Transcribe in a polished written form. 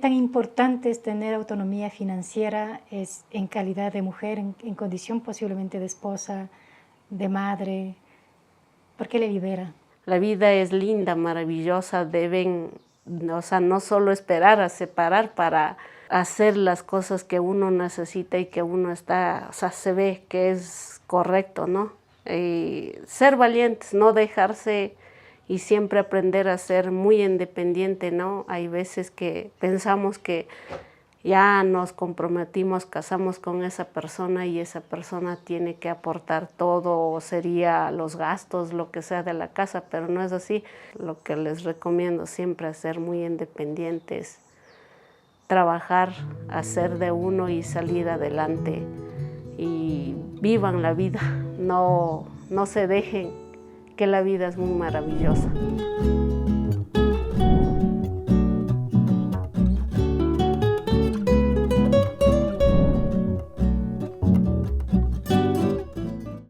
tan importante es tener autonomía financiera en calidad de mujer, en condición posiblemente de esposa, de madre? ¿Por qué le libera? La vida es linda, maravillosa, no solo esperar a separar para hacer las cosas que uno necesita y que uno se ve que es correcto, ¿no? Ser valientes, no dejarse y siempre aprender a ser muy independiente, ¿no? Hay veces que pensamos que ya nos comprometimos, casamos con esa persona y esa persona tiene que aportar todo, o sería los gastos, lo que sea de la casa, pero no es así. Lo que les recomiendo siempre es ser muy independientes, trabajar, hacer de uno y salir adelante y vivan la vida, no se dejen, que la vida es muy maravillosa.